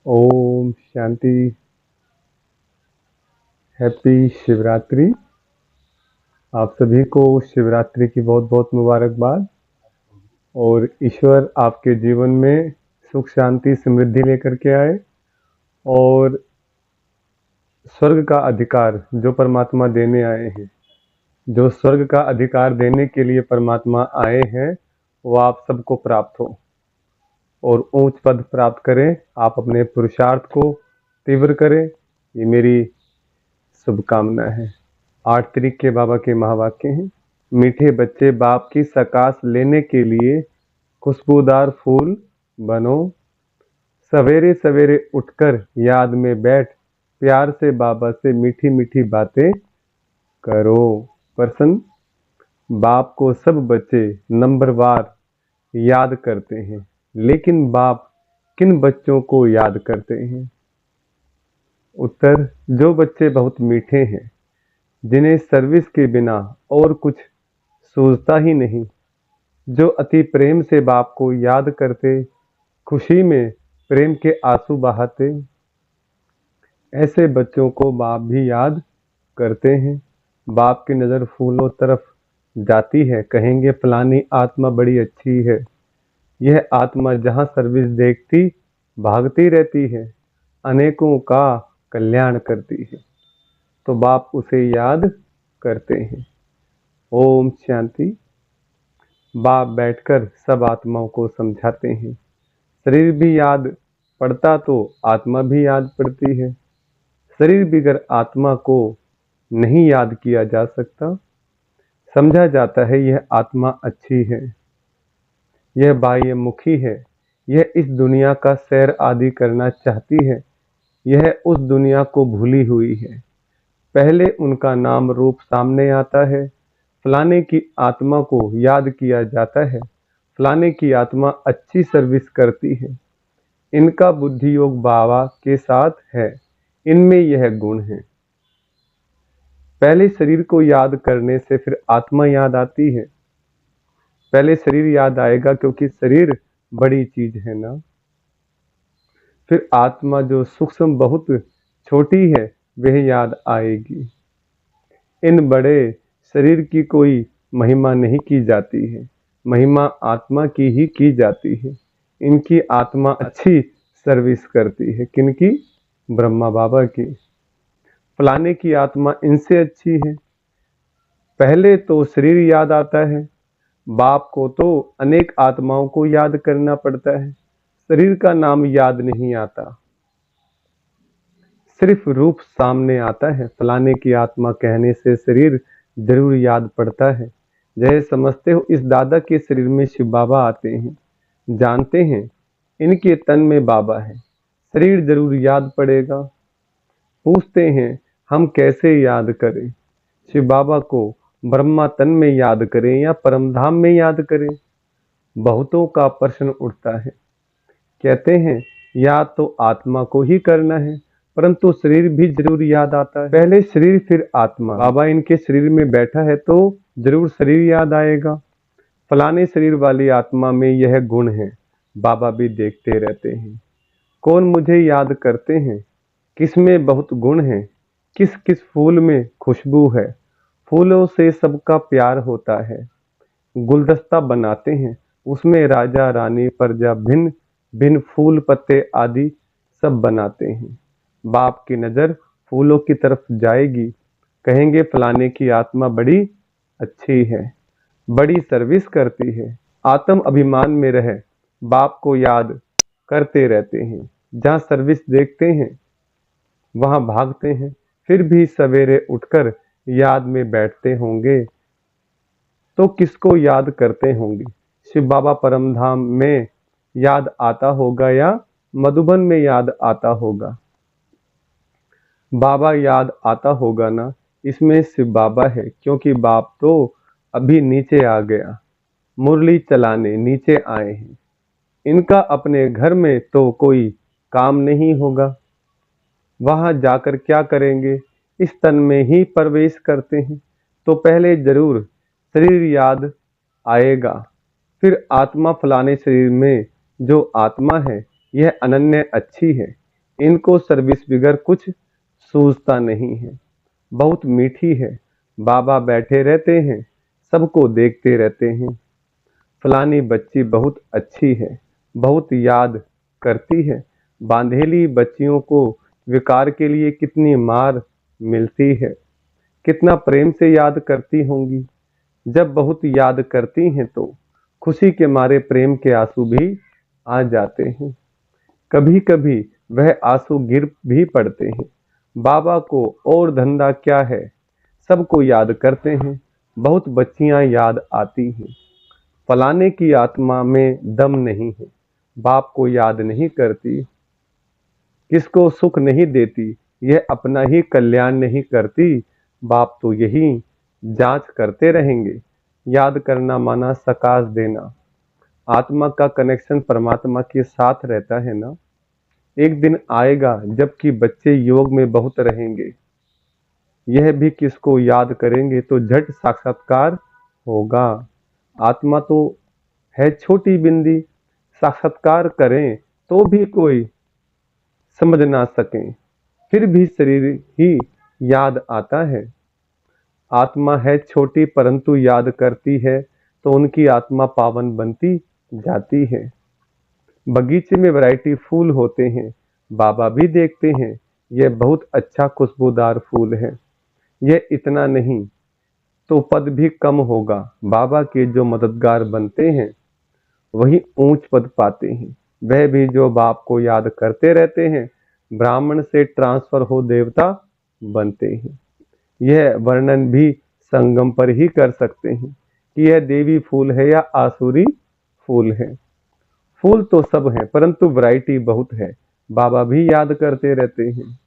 Om Shanti. Happy Shivratri. आप सभी को शिवरात्रि की बहुत बहुत मुबारकबाद और ईश्वर आपके जीवन में सुख शांति समृद्धि लेकर के आए और स्वर्ग का अधिकार जो परमात्मा देने आए हैं, जो स्वर्ग का अधिकार देने के लिए परमात्मा आए हैं, वो आप सबको प्राप्त हो और ऊंच पद प्राप्त करें। आप अपने पुरुषार्थ को तीव्र करें, ये मेरी शुभकामना है। 8 तारीख के बाबा के महावाक्य हैं। मीठे बच्चे बाप की सकाश लेने के लिए खुशबूदार फूल बनो। सवेरे सवेरे उठकर याद में बैठ प्यार से बाबा से मीठी मीठी बातें करो। प्रश्न: बाप को सब बच्चे नंबरवार याद करते हैं, लेकिन बाप किन बच्चों को याद करते हैं? उत्तर: जो बच्चे बहुत मीठे हैं, जिन्हें सर्विस के बिना और कुछ सूझता ही नहीं, जो अति प्रेम से बाप को याद करते, खुशी में प्रेम के आंसू बहाते, ऐसे बच्चों को बाप भी याद करते हैं। बाप की नज़र फूलों तरफ जाती है, कहेंगे फलानी आत्मा बड़ी अच्छी है। यह आत्मा जहाँ सर्विस देखती भागती रहती है, अनेकों का कल्याण करती है, तो बाप उसे याद करते हैं। ओम शांति। बाप बैठकर सब आत्माओं को समझाते हैं। शरीर भी याद पड़ता तो आत्मा भी याद पड़ती है। शरीर बिगर आत्मा को नहीं याद किया जा सकता। समझा जाता है यह आत्मा अच्छी है, यह बाह्य मुखी है, यह इस दुनिया का सैर आदि करना चाहती है, यह उस दुनिया को भूली हुई है। पहले उनका नाम रूप सामने आता है। फलाने की आत्मा को याद किया जाता है, फलाने की आत्मा अच्छी सर्विस करती है, इनका बुद्धि योग बाबा के साथ है, इनमें यह गुण है। पहले शरीर को याद करने से फिर आत्मा याद आती है। पहले शरीर याद आएगा क्योंकि शरीर बड़ी चीज है ना। फिर आत्मा जो सूक्ष्म बहुत छोटी है वह याद आएगी। इन बड़े शरीर की कोई महिमा नहीं की जाती है, महिमा आत्मा की ही की जाती है। इनकी आत्मा अच्छी सर्विस करती है। किनकी? ब्रह्मा बाबा की। फलाने की आत्मा इनसे अच्छी है। पहले तो शरीर याद आता है, बाप को तो अनेक आत्माओं को याद करना पड़ता है, शरीर का नाम याद नहीं आता, सिर्फ रूप सामने आता है। फलाने की आत्मा कहने से शरीर जरूर याद पड़ता है। जैसे समझते हो इस दादा के शरीर में शिव बाबा आते हैं, जानते हैं इनके तन में बाबा है, शरीर जरूर याद पड़ेगा। पूछते हैं हम कैसे याद करें? शिव बाबा को ब्रह्मा तन में याद करें या परमधाम में याद करें? बहुतों का प्रश्न उठता है। कहते हैं या तो आत्मा को ही करना है, परंतु शरीर भी जरूर याद आता है। पहले शरीर फिर आत्मा। बाबा इनके शरीर में बैठा है तो जरूर शरीर याद आएगा। फलाने शरीर वाली आत्मा में यह गुण है, बाबा भी देखते रहते हैं। कौन मुझे याद करते हैं, किस में बहुत गुण है, किस किस फूल में खुशबू है। फूलों से सबका प्यार होता है, गुलदस्ता बनाते हैं, उसमें राजा रानी प्रजा भिन्न भिन्न फूल पत्ते आदि सब बनाते हैं। बाप की नज़र फूलों की तरफ जाएगी, कहेंगे फलाने की आत्मा बड़ी अच्छी है, बड़ी सर्विस करती है। आत्म अभिमान में रहे बाप को याद करते रहते हैं। जहाँ सर्विस देखते हैं वहाँ भागते हैं। फिर भी सवेरे उठकर याद में बैठते होंगे तो किसको याद करते होंगे? शिव बाबा परमधाम में याद आता होगा या मधुबन में याद आता होगा? बाबा याद आता होगा ना। इसमें शिव बाबा है, क्योंकि बाप तो अभी नीचे आ गया, मुरली चलाने नीचे आए हैं। इनका अपने घर में तो कोई काम नहीं होगा, वहां जाकर क्या करेंगे? इस तन में ही प्रवेश करते हैं तो पहले जरूर शरीर याद आएगा, फिर आत्मा। फलाने शरीर में जो आत्मा है यह अनन्य अच्छी है, इनको सर्विस बिगर कुछ सूझता नहीं है। बहुत मीठी है, बाबा बैठे रहते हैं, सबको देखते रहते हैं। फलानी बच्ची बहुत अच्छी है, बहुत याद करती है। बांधेली बच्चियों को विकार के लिए कितनी मार मिलती है, कितना प्रेम से याद करती होंगी। जब बहुत याद करती हैं तो खुशी के मारे प्रेम के आंसू भी आ जाते हैं। कभी कभी वह आंसू गिर भी पड़ते हैं। बाबा को और धंधा क्या है, सबको याद करते हैं। बहुत बच्चियां याद आती हैं। फलाने की आत्मा में दम नहीं है, बाप को याद नहीं करती, किसको सुख नहीं देती, यह अपना ही कल्याण नहीं करती। बाप तो यही जांच करते रहेंगे। याद करना माना सकाश देना। आत्मा का कनेक्शन परमात्मा के साथ रहता है ना। एक दिन आएगा जबकि बच्चे योग में बहुत रहेंगे, यह भी किसको याद करेंगे तो झट साक्षात्कार होगा। आत्मा तो है छोटी बिंदी, साक्षात्कार करें तो भी कोई समझ ना सकें, फिर भी शरीर ही याद आता है। आत्मा है छोटी परंतु याद करती है तो उनकी आत्मा पावन बनती जाती है। बगीचे में वैरायटी फूल होते हैं, बाबा भी देखते हैं, यह बहुत अच्छा खुशबूदार फूल है। यह इतना नहीं तो पद भी कम होगा। बाबा के जो मददगार बनते हैं वही ऊंच पद पाते हैं। वह भी जो बाप को याद करते रहते हैं, ब्राह्मण से ट्रांसफर हो देवता बनते हैं। यह वर्णन भी संगम पर ही कर सकते हैं कि यह देवी फूल है या आसुरी फूल है। फूल तो सब हैं परंतु वैरायटी बहुत है। बाबा भी याद करते रहते हैं।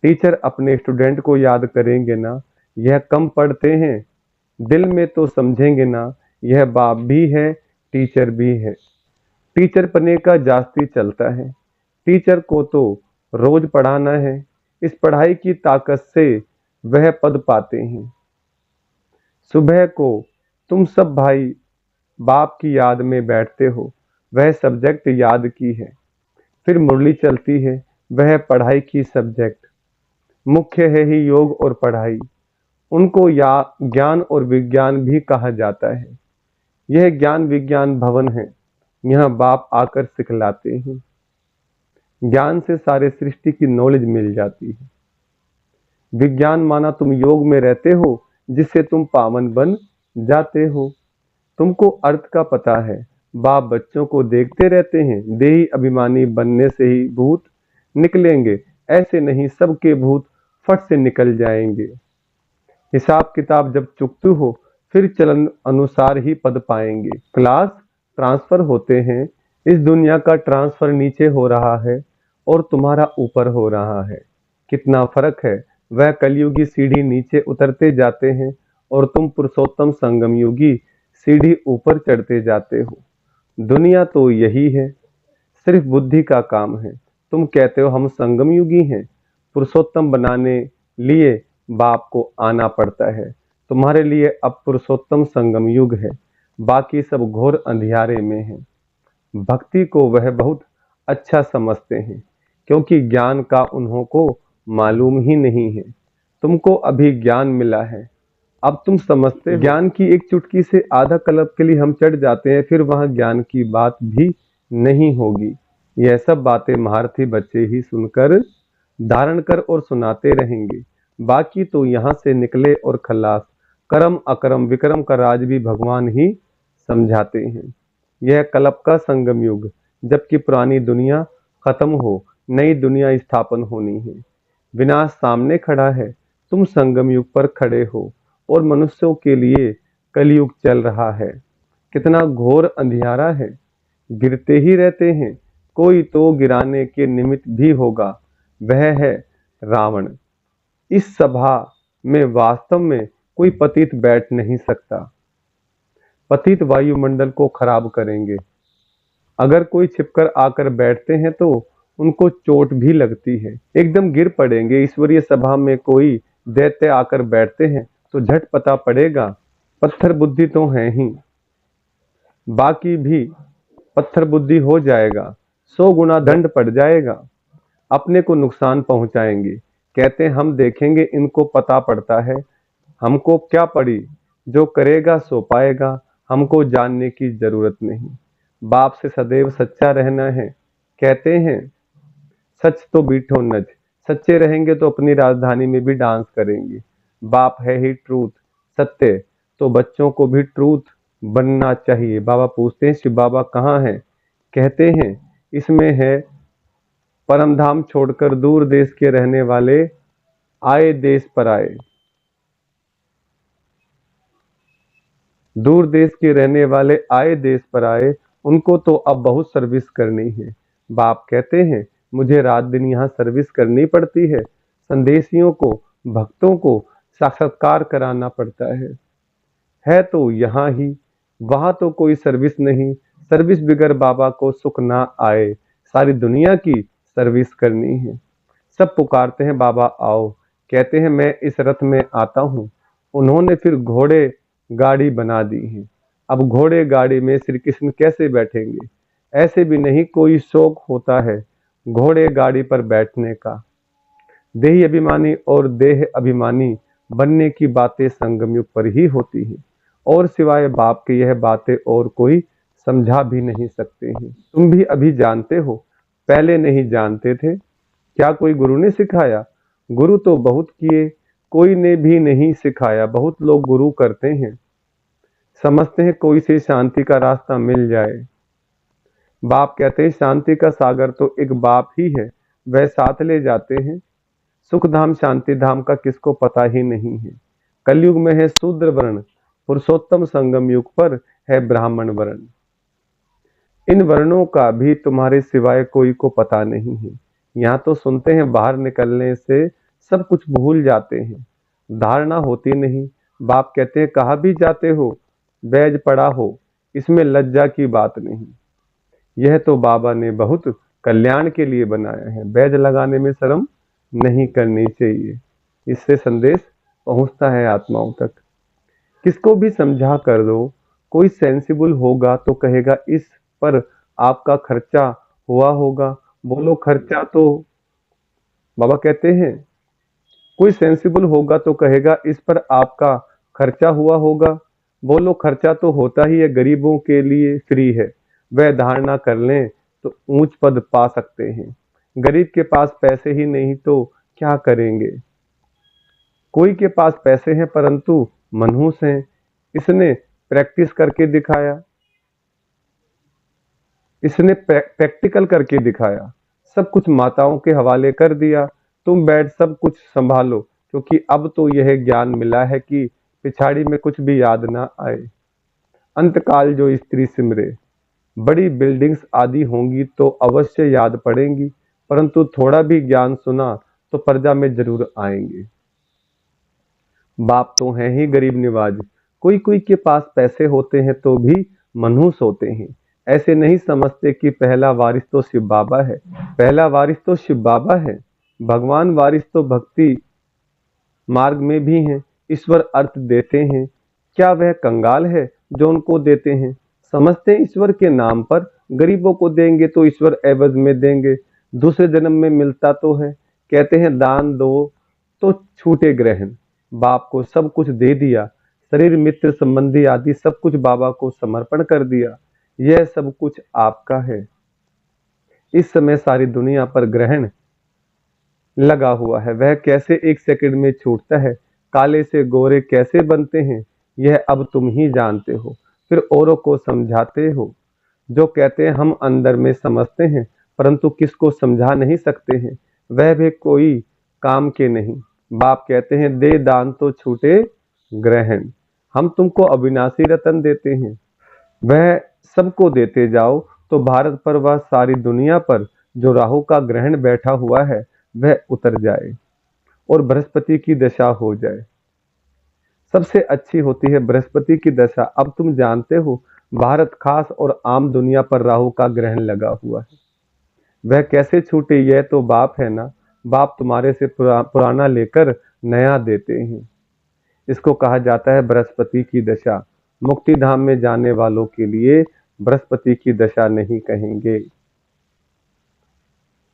टीचर अपने स्टूडेंट को याद करेंगे ना, यह कम पढ़ते हैं, दिल में तो समझेंगे ना, यह बाप भी है, टीचर भी है। टीचर पढ़ने का जास्ती चलता है। टीचर को तो रोज पढ़ाना है, इस पढ़ाई की ताकत से वह पद पाते हैं। सुबह को तुम सब भाई बाप की याद में बैठते हो, वह सब्जेक्ट याद की है। फिर मुरली चलती है, वह पढ़ाई की सब्जेक्ट। मुख्य है ही योग और पढ़ाई। उनको या ज्ञान और विज्ञान भी कहा जाता है। यह ज्ञान विज्ञान भवन है, यहाँ बाप आकर सिखलाते हैं। ज्ञान से सारे सृष्टि की नॉलेज मिल जाती है। विज्ञान माना तुम योग में रहते हो, जिससे तुम पावन बन जाते हो। तुमको अर्थ का पता है। बाप बच्चों को देखते रहते हैं, देही अभिमानी बनने से ही भूत निकलेंगे, ऐसे नहीं सबके भूत फट से निकल जाएंगे। हिसाब किताब जब चुकते हो फिर चलन अनुसार ही पद पाएंगे। क्लास ट्रांसफर होते हैं, इस दुनिया का ट्रांसफर नीचे हो रहा है और तुम्हारा ऊपर हो रहा है। कितना फर्क है। वह कलयुगी सीढ़ी नीचे उतरते जाते हैं और तुम पुरुषोत्तम संगम युगी सीढ़ी ऊपर चढ़ते जाते हो। दुनिया तो यही है, सिर्फ बुद्धि का काम है। तुम कहते हो हम संगम युगी हैं, पुरुषोत्तम बनाने लिए बाप को आना पड़ता है। तुम्हारे लिए अब पुरुषोत्तम संगम युग है, बाकी सब घोर अंधियारे में है। भक्ति को वह बहुत अच्छा समझते हैं, क्योंकि ज्ञान का उन्हों को मालूम ही नहीं है। तुमको अभी ज्ञान मिला है, अब तुम समझते हो। ज्ञान की एक चुटकी से आधा कल्प के लिए हम चढ़ जाते हैं, फिर वहां ज्ञान की बात भी नहीं होगी। यह सब बातें महारथी बच्चे ही सुनकर धारण कर और सुनाते रहेंगे। बाकी तो यहाँ से निकले और खलास। कर्म अकर्म विक्रम का राज भी भगवान ही समझाते हैं। यह कल्प का संगम युग, जबकि पुरानी दुनिया खत्म हो नई दुनिया स्थापन होनी है। विनाश सामने खड़ा है, तुम संगम युग पर खड़े हो और मनुष्यों के लिए कलयुग चल रहा है। कितना घोर अंधियारा है, गिरते ही रहते हैं, कोई तो गिराने के निमित्त भी होगा, वह है रावण। इस सभा में वास्तव में कोई पतित बैठ नहीं सकता। पतित वायुमंडल को खराब करेंगे। अगर कोई छिपकर आकर बैठते हैं तो उनको चोट भी लगती है, एकदम गिर पड़ेंगे। ईश्वरीय सभा में कोई दैत्य आकर बैठते हैं तो झट पता पड़ेगा, पत्थर बुद्धि तो है ही, बाकी भी पत्थर बुद्धि हो जाएगा, 100 गुना दंड पड़ जाएगा। अपने को नुकसान पहुंचाएंगे। कहते हैं हम देखेंगे, इनको पता पड़ता है, हमको क्या पड़ी, जो करेगा सो पाएगा, हमको जानने की जरूरत नहीं। बाप से सदैव सच्चा रहना है। कहते हैं सच तो बीठो नच, सच्चे रहेंगे तो अपनी राजधानी में भी डांस करेंगे। बाप है ही ट्रूथ, सत्य, तो बच्चों को भी ट्रूथ बनना चाहिए। बाबा पूछते हैं शिव बाबा कहाँ है? कहते हैं इसमें है, परम धाम छोड़कर दूर देश के रहने वाले आए देश पर आए। दूर देश के रहने वाले आए देश पर आए, उनको तो अब बहुत सर्विस करनी है। बाप कहते हैं मुझे रात दिन यहाँ सर्विस करनी पड़ती है, संदेशियों को, भक्तों को साक्षात्कार कराना पड़ता है तो यहाँ ही, वहां तो कोई सर्विस नहीं। सर्विस बिगर बाबा को सुख ना आए, सारी दुनिया की सर्विस करनी है। सब पुकारते हैं बाबा आओ, कहते हैं मैं इस रथ में आता हूँ। उन्होंने फिर घोड़े गाड़ी बना दी है। अब घोड़े गाड़ी में श्री कृष्ण कैसे बैठेंगे? ऐसे भी नहीं कोई शौक होता है घोड़े गाड़ी पर बैठने का। देही अभिमानी और देह अभिमानी बनने की बातें संगम युग पर ही होती हैं, और सिवाय बाप के यह बातें और कोई समझा भी नहीं सकते हैं। तुम भी अभी जानते हो, पहले नहीं जानते थे। क्या कोई गुरु ने सिखाया? गुरु तो बहुत किए, कोई ने भी नहीं सिखाया। बहुत लोग गुरु करते हैं, समझते हैं कोई से शांति का रास्ता मिल जाए। बाप कहते हैं शांति का सागर तो एक बाप ही है, वह साथ ले जाते हैं। सुख धाम शांति धाम का किसको पता ही नहीं है। कलयुग में है शूद्र वर्ण, पुरुषोत्तम संगम युग पर है ब्राह्मण वर्ण। इन वर्णों का भी तुम्हारे सिवाय कोई को पता नहीं है। यहाँ तो सुनते हैं, बाहर निकलने से सब कुछ भूल जाते हैं, धारणा होती नहीं। बाप कहते हैं कहा भी जाते हो, बैज पड़ा हो, इसमें लज्जा की बात नहीं। यह तो बाबा ने बहुत कल्याण के लिए बनाया है, बैज लगाने में शर्म नहीं करनी चाहिए। इससे संदेश पहुंचता है आत्माओं तक। किसको भी समझा कर दो, कोई सेंसिबल होगा तो कहेगा इस पर आपका खर्चा हुआ होगा। बोलो खर्चा तो, बाबा कहते हैं कोई सेंसिबल होगा तो कहेगा इस पर आपका खर्चा हुआ होगा। बोलो खर्चा तो होता ही है, गरीबों के लिए फ्री है। वह धारणा कर लें तो ऊंच पद पा सकते हैं। गरीब के पास पैसे ही नहीं तो क्या करेंगे? कोई के पास पैसे हैं परंतु मनहूस हैं। इसने प्रैक्टिस करके दिखाया, इसने प्रैक्टिकल करके दिखाया। सब कुछ माताओं के हवाले कर दिया। तुम बैठ सब कुछ संभालो, क्योंकि अब तो यह ज्ञान मिला है कि पिछाड़ी में कुछ भी याद ना आए। अंतकाल जो स्त्री सिमरे, बड़ी बिल्डिंग्स आदि होंगी तो अवश्य याद पड़ेंगी, परंतु थोड़ा भी ज्ञान सुना तो प्रजा में जरूर आएंगे। बाप तो हैं ही गरीब निवाज। कोई कोई के पास पैसे होते हैं तो भी मनहूस होते हैं। ऐसे नहीं समझते कि पहला वारिस तो शिव बाबा है। पहला वारिस तो शिव बाबा है। भगवान वारिस तो भक्ति मार्ग में भी हैं। ईश्वर अर्थ देते हैं, क्या वह कंगाल है जो उनको देते हैं? समझते हैं ईश्वर के नाम पर गरीबों को देंगे तो ईश्वर एवज में देंगे, दूसरे जन्म में मिलता तो है। कहते हैं दान दो तो छूटे ग्रहण। बाप को सब कुछ दे दिया, शरीर मित्र संबंधी आदि सब कुछ बाबा को समर्पण कर दिया। यह सब कुछ आपका है। इस समय सारी दुनिया पर ग्रहण लगा हुआ है, वह कैसे एक सेकंड में छूटता है। काले से गोरे कैसे बनते हैं यह अब तुम ही जानते हो, फिर औरों को समझाते हो। जो कहते हैं हम अंदर में समझते हैं परंतु किसको समझा नहीं सकते हैं, वह भी कोई काम के नहीं। बाप कहते हैं दे दान तो छूटे ग्रहण। हम तुमको अविनाशी रतन देते हैं, वह सबको देते जाओ तो भारत पर व सारी दुनिया पर जो राहु का ग्रहण बैठा हुआ है वह उतर जाए और बृहस्पति की दशा हो जाए। सबसे अच्छी होती है बृहस्पति की दशा। अब तुम जानते हो भारत खास और आम दुनिया पर राहु का ग्रहण लगा हुआ है, वह कैसे छूटे? यह तो बाप है ना। बाप तुम्हारे से पुराना लेकर नया देते हैं। इसको कहा जाता है बृहस्पति की दशा। मुक्ति धाम में जाने वालों के लिए बृहस्पति की दशा नहीं कहेंगे।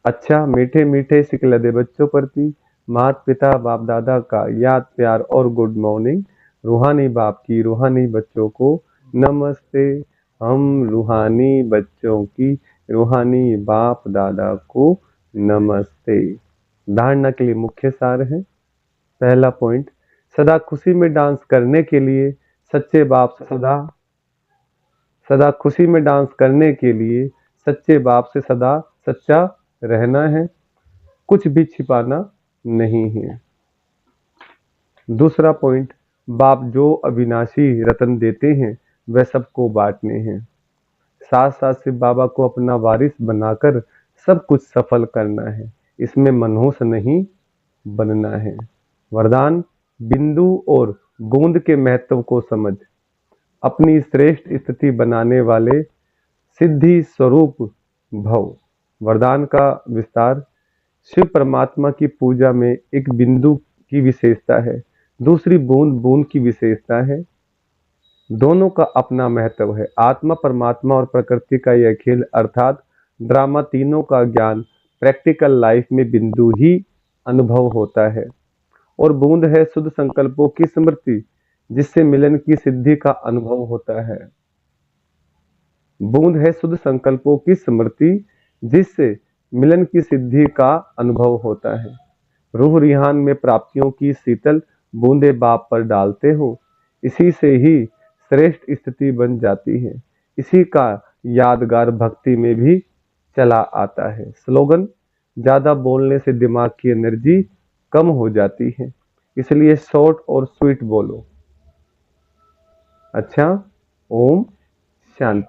अच्छा मीठे मीठे सिकलदे बच्चों प्रति माता पिता बाप दादा का याद प्यार और गुड मॉर्निंग। रूहानी बाप की रूहानी बच्चों को नमस्ते। हम रूहानी बच्चों की रूहानी बाप दादा को नमस्ते। धारणा के लिए मुख्य सार है। पहला पॉइंट, सदा खुशी में डांस करने के लिए सच्चे बाप सदा खुशी में डांस करने के लिए सच्चे बाप से सदा सच्चा रहना है, कुछ भी छिपाना नहीं है। दूसरा पॉइंट, बाप जो अविनाशी रतन देते हैं वह सबको बांटने हैं। साथ साथ से बाबा को अपना वारिस बनाकर सब कुछ सफल करना है, इसमें मनहूस नहीं बनना है। वरदान, बिंदु और बूंद के महत्व को समझ अपनी श्रेष्ठ स्थिति बनाने वाले सिद्धि स्वरूप भव। वरदान का विस्तार, शिव परमात्मा की पूजा में एक बिंदु की विशेषता है, दूसरी बूंद बूंद की विशेषता है। दोनों का अपना महत्व है। आत्मा परमात्मा और प्रकृति का यह खेल अर्थात ड्रामा, तीनों का ज्ञान प्रैक्टिकल लाइफ में बिंदु ही अनुभव होता है। और बूंद है शुद्ध संकल्पों की स्मृति, जिससे मिलन की सिद्धि का अनुभव होता है। बूंद है शुद्ध संकल्पों की स्मृति, जिससे मिलन की सिद्धि का अनुभव होता है। रूह रिहान में प्राप्तियों की शीतल बूंदे बाप पर डालते हो, इसी से ही श्रेष्ठ स्थिति बन जाती है। इसी का यादगार भक्ति में भी चला आता है। स्लोगन, ज्यादा बोलने से दिमाग की एनर्जी कम हो जाती है, इसलिए शॉर्ट और स्वीट बोलो। अच्छा, ओम शांति।